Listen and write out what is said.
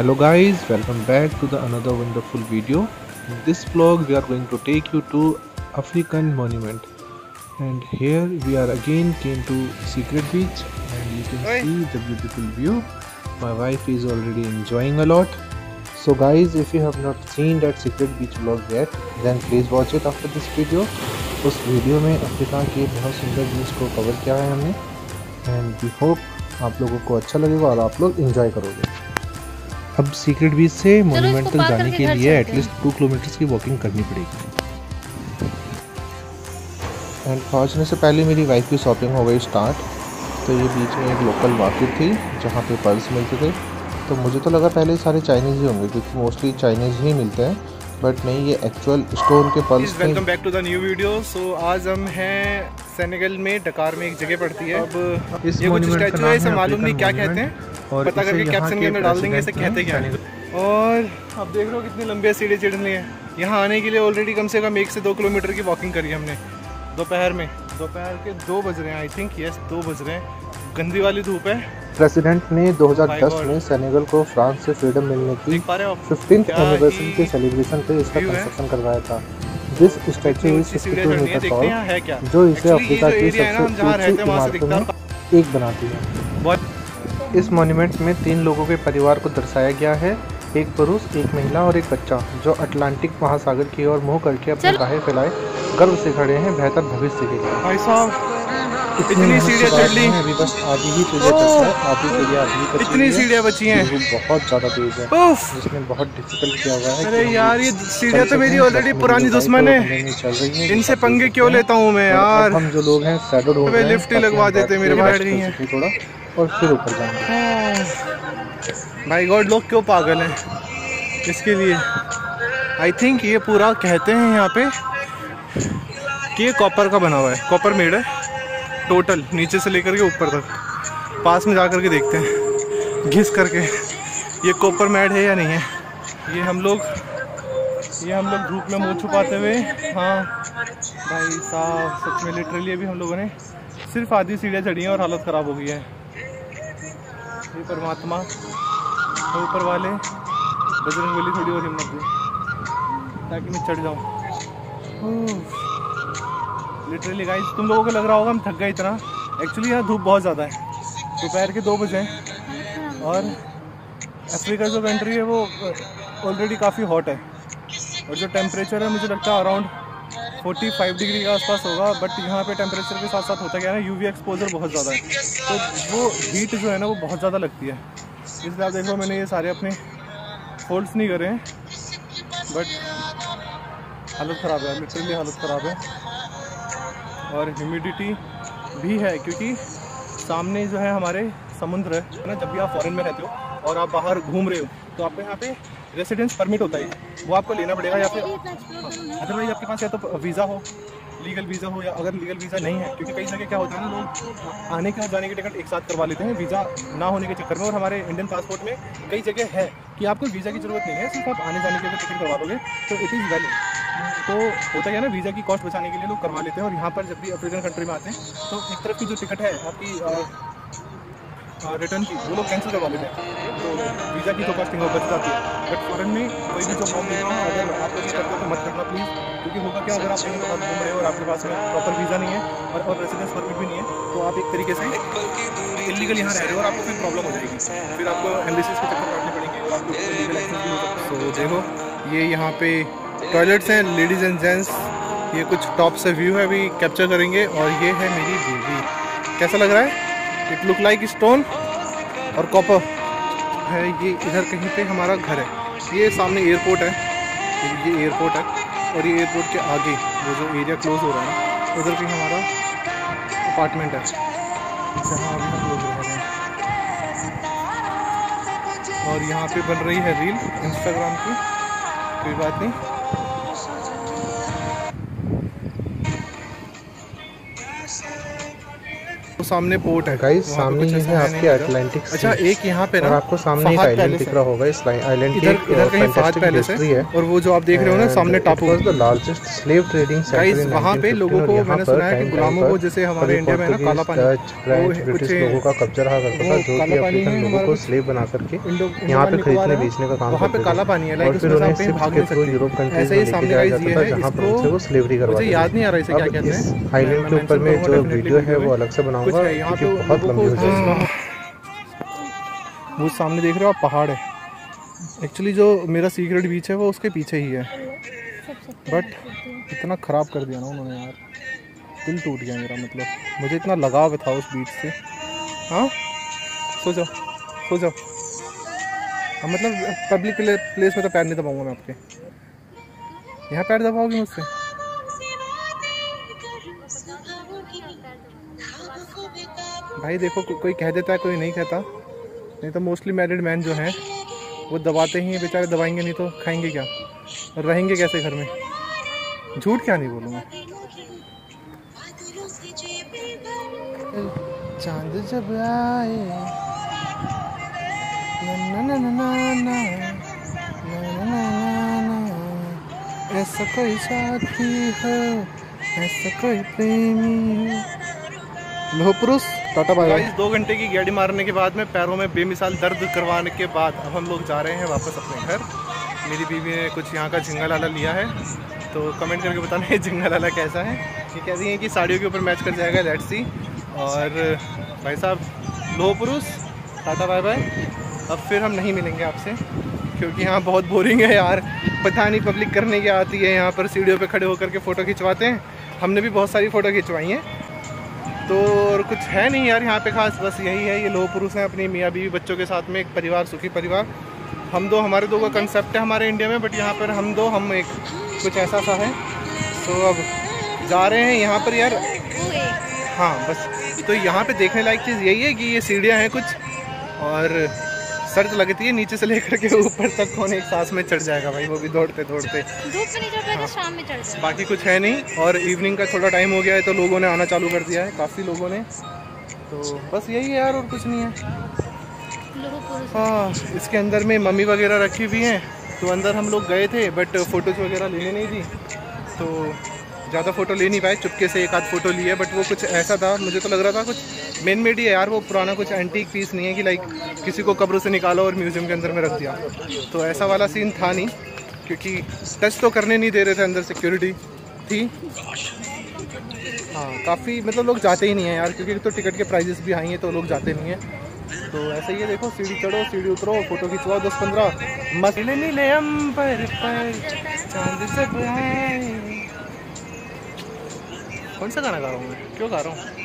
Hello guys, welcome back to the another wonderful video. In this vlog we are going to take you to African monument, and here we are again came to Secret Beach, and you can see the beautiful view. My wife is already enjoying a lot. So guys, if you have not seen that Secret Beach vlog yet, then please watch it after this video. उस video में Africa के बहुत सुंदर बीच को cover किया है हमने, and we hope आप लोगों को अच्छा लगेगा और आप लोग एंजॉय करोगे। अब सीक्रेट बीच से मोन्यूमेंट तक जाने के लिए एटलीस्ट 2 किलोमीटर की वॉकिंग करनी पड़ेगी। एंड पहुंचने से पहले मेरी वाइफ की शॉपिंग हो गई स्टार्ट। तो ये बीच में एक लोकल मार्केट थी जहाँ पे पर्स मिलते थे, तो मुझे तो लगा पहले सारे चाइनीज़ ही होंगे क्योंकि मोस्टली चाइनीज़ ही मिलते हैं, बट नहीं, ये एक्चुअल स्टोर के पर्स थे। Welcome back to the new video. So आज हम हैं सेनेगल में, डकार में एक जगह पड़ती है। अब इस ये कुछ मोन्यूमेंट स्टैचू है, इसे मालूम नहीं क्या कहते हैं, और पता करके कैप्शन के अंदर डाल देंगे इसे कहते क्या है। और अब देख रहे हो कितनी लंबी सीढ़ी चढ़नी है। यहाँ आने के लिए ऑलरेडी कम से कम 1 से 2 किलोमीटर की वॉकिंग करी हमने दोपहर में। दोपहर के 2 बज रहे हैं, आई थिंक यस 2 बज रहे हैं। गंदी वाली धूप है। प्रेसिडेंट ने 2010 में सेनेगल को फ्रांस से फ्रीडम मिलने की 15th एनिवर्सरी के सेलिब्रेशन पे इसका कंस्ट्रक्शन करवाया था। This statue is 62 metre tall, जो इसे अफ्रीका की सबसे ऊंची इमारतों में एक बनाती है। इस मॉन्यूमेंट में 3 लोगों के परिवार को दर्शाया गया है, एक पुरुष, एक महिला और एक बच्चा, जो अटलांटिक महासागर की ओर मुंह करके अपने बाहें फैलाए गर्व से खड़े हैं बेहतर भविष्य के लिए। भाई साहब इतनी सीढ़ियाँ चढ़ ली, अभी बस आधी ही सीढ़ियाँ बची है, आधी सीढ़ियाँ अभी इतनी सीढ़ियाँ बची हैं। बहुत ज़्यादा तेज है, जिसने बहुत डिफिकल्ट किया हुआ है। अरे यार ये सीढ़ियाँ तो मेरी ऑलरेडी पुरानी दुश्मन है, इनसे पंगे क्यों लेता हूँ मैं यार। हम जो लोग हैं शैडो ढूंढ रहे हैं, लिफ्ट ही लगवा देते मेरे बैठ गई हैं थोड़ा और फिर ऊपर जाएंगे। भाई गॉड, लोग क्यों पागल हैं इसके लिए। आई थिंक ये पूरा कहते हैं यहाँ पे कि ये कॉपर का बना हुआ है, कॉपर मेड है टोटल, नीचे से लेकर के ऊपर तक। पास में जा कर के देखते हैं घिस करके ये कॉपर मेड है या नहीं है। ये हम लोग धूप में मुंह छुपाते हुए, हाँ भाई साहब सच में लिटरली अभी हम लोगों ने सिर्फ आधी सीढ़ियाँ चढ़ी हैं और हालत ख़राब हो गई है। ये परमात्मा ऊपर वाले बजरंगबली थोड़ी और हिम्मत दे ताकि मैं चढ़ जाऊँ। लिटरली गाइस, तुम लोगों को लग रहा होगा हम थक गए इतना, एक्चुअली यहाँ धूप बहुत ज़्यादा है। दोपहर के 2 बजे हैं और अफ्रीका जो कंट्री है वो ऑलरेडी काफ़ी हॉट है, और जो टेम्परेचर है मुझे लगता है अराउंड 45 डिग्री के आसपास होगा। बट यहाँ पे टेम्परेचर के साथ साथ होता क्या है ना, यूवी एक्सपोजर बहुत ज़्यादा है, तो वो हीट जो है ना वो बहुत ज़्यादा लगती है। इसलिए आप देखो मैंने ये सारे अपने फोल्ड्स नहीं करे हैं, बट हालत ख़राब है, लिटरली हालत ख़राब है। और ह्यूमिडिटी भी है क्योंकि सामने जो है हमारे समुद्र है ना। जब भी आप फॉरेन में रहते हो और आप बाहर घूम रहे हो तो आपको यहाँ पे रेसिडेंस परमिट होता है, वो आपको लेना पड़ेगा, या फिर अदरवाइज आपके पास या तो वीज़ा हो, लीगल वीज़ा हो, या अगर लीगल वीज़ा नहीं है, क्योंकि कई जगह क्या होता है ना, लोग आने का जाने की टिकट एक साथ करवा लेते हैं वीज़ा ना होने के चक्कर में। और हमारे इंडियन पासपोर्ट में कई जगह है कि आपको वीज़ा की ज़रूरत नहीं है, सिर्फ आप आने जाने के लिए टिकट करवा लोगे तो इट इज़ वैलिड। तो होता है ना, वीज़ा की कॉस्ट बचाने के लिए लोग करवा लेते हैं। और यहाँ पर जब भी अफ्रीकन कंट्री में आते हैं तो एक तरफ की जो टिकट है आपकी रिटर्न की, वो लोग कैंसिल करवा लेते हैं, तो वीज़ा की तो कॉस्टिंग बच जाती है। बट फॉरेन में कोई भी जो फॉर्म लेना है, अगर आप लोग करते हो तो मत करना प्लीज़, क्योंकि होगा क्या, अगर आप कहीं बाहर घूम रहे हो और आपके पास में प्रॉपर वीज़ा नहीं है और रेसिडेंस परमिट भी नहीं है, तो आप एक तरीके से इलीगल यहाँ रह रहे हो और आपको फिर प्रॉब्लम हो जाएगी, फिर आपको एम्बेसीज के चक्कर काटने पड़ेंगे और आपको लीगल एक्शन भी हो सकता है। तो देखो ये यहाँ पे टॉयलेट्स हैं लेडीज़ एंड जेंट्स। ये कुछ टॉप से व्यू है, अभी कैप्चर करेंगे। और ये है मेरी बेबी, कैसा लग रहा है, इट लुक लाइक स्टोन और कॉपर है। ये इधर कहीं पे हमारा घर है, ये सामने एयरपोर्ट है, ये एयरपोर्ट है, और ये एयरपोर्ट के आगे वो जो एरिया क्लोज हो रहा है उधर कहीं हमारा अपार्टमेंट है जहाँ अभी हम लोग रह रहे हैं। और यहाँ पे बन रही है रील इंस्टाग्राम की, कोई बात नहीं। सामने पोर्ट है गाइस, सामने ये है आपके अटलांटिक सी। अच्छा, एक यहाँ पे और ना आपको सामने एक आइलैंड दिख रहा होगा। इस आइलैंड की इधर कहीं फहद पैलेस है, और वो जो आप देख रहे हो ना सामने टापू, was the largest slave trading centre in 1915। वहाँ पे लोगों को मैंने सुना है कि गुलामों को, जैसे हमारे इंडिया में है ना काला पानी, ब्रिटिश लोगों का कब्जा रहा करता था, जो कि अफ्रीकन लोगों को स्लेव बना करके यहाँ पे खरीदने बेचने का काम वहाँ पे काला पानी है, और फिर उन्हें शिप्स के थ्रू यूरोप कंट्रीज में लेके जाया जाता था, जहाँ पर उनसे वो स्लेवरी करवाते थे। याद नहीं आ रहा इसे क्या कहते हैं। आइलैंड के ऊपर में जो वीडियो है वो अलग से बनाऊंगा, क्योंकि बहुत लंबी हो जाएगी। वो सामने देख रहे हो आप, पहाड़ है। एक्चुअली जो मेरा सीक्रेट बीच है वो उसके पीछे ही है, बट इतना ख़राब कर दिया ना उन्होंने यार, दिल टूट गया मेरा। मतलब मुझे इतना लगाव था उस बीच से। हाँ, सो जाओ सो जाओ। मतलब पब्लिक प्लेस में तो पैर नहीं दबाऊंगा मैं आपके। यहाँ पैर दबाओगे मुझसे? भाई देखो, कोई कह देता है, कोई नहीं कहता। नहीं तो मोस्टली मैरिड मैन जो हैं वो दबाते ही हैं बेचारे। दबाएंगे नहीं तो खाएंगे क्या और रहेंगे कैसे घर में? झूठ क्या नहीं बोलूँगा। चांद जब आए ना ना ना ना ना ना, ऐसा कोई साथी है, ऐसा कोई प्रेमी है। लो पुरुष, टाटा बाय बाय। 2 घंटे की गाड़ी मारने के बाद में पैरों में बेमिसाल दर्द करवाने के बाद अब हम लोग जा रहे हैं वापस अपने घर। मेरी बीवी ने कुछ यहाँ का झिंगा लाला लिया है, तो कमेंट करके बताना है झिंगा लाला कैसा है। ये कह रही हैं कि साड़ियों के ऊपर मैच कर जाएगा, लेट्स सी। और भाई साहब, लो पुरुष, टाटा बाय बाय। अब फिर हम नहीं मिलेंगे आपसे, क्योंकि यहाँ बहुत बोरिंग है यार। पता नहीं पब्लिक करने की आती है यहाँ पर, सीढ़ियों पे खड़े होकर के फ़ोटो खिंचवाते हैं। हमने भी बहुत सारी फ़ोटो खिंचवाई हैं, तो और कुछ है नहीं यार यहाँ पे खास। बस यही है, ये लो पुरुष हैं अपनी मियाँ बीवी बच्चों के साथ में, एक परिवार, सुखी परिवार। हमारे दो का कंसेप्ट है हमारे इंडिया में, बट यहाँ पर हम एक कुछ ऐसा सा है। तो अब जा रहे हैं यहाँ पर यार। हाँ बस, तो यहाँ पे देखने लायक चीज़ यही है कि ये सीढ़ियाँ हैं कुछ, और सर्द लगती है नीचे से लेकर के ऊपर तक। कौन एक सांस में चढ़ जाएगा भाई, वो भी दौड़ते दौड़ते। धूप में नहीं चढ़ पाएगा, शाम में चढ़ जाएगा। बाकी कुछ है नहीं। और इवनिंग का थोड़ा टाइम हो गया है, तो लोगों ने आना चालू कर दिया है, काफ़ी लोगों ने। तो बस यही है यार, और कुछ नहीं है। हाँ, इसके अंदर में मम्मी वगैरह रखी हुई हैं, तो अंदर हम लोग गए थे, बट फ़ोटोज़ वगैरह लेने नहीं दी, तो ज़्यादा फ़ोटो ले नहीं पाए। चुपके से एक आध फ़ोटो ली है, बट वो कुछ ऐसा था, मुझे तो लग रहा था कुछ मेन मेड ही है यार। वो पुराना कुछ एंटीक पीस नहीं है कि लाइक किसी को कब्रों से निकाला और म्यूज़ियम के अंदर में रख दिया। तो ऐसा वाला सीन था नहीं, क्योंकि टच तो करने नहीं दे रहे थे, अंदर सिक्योरिटी थी। हाँ, काफ़ी मतलब लोग जाते ही नहीं हैं यार, क्योंकि तो टिकट के प्राइजेस भी हाई हैं, तो लोग जाते नहीं हैं। तो ऐसे ही है, देखो, सीढ़ी चढ़ो, सीढ़ी उतरो, फोटो खिंचवाओ 10-15 मसले नीले अंबर पर चांद जब आए। कौन सा गाना गा रहा हूँ मैं? क्यों गा रहा हूँ?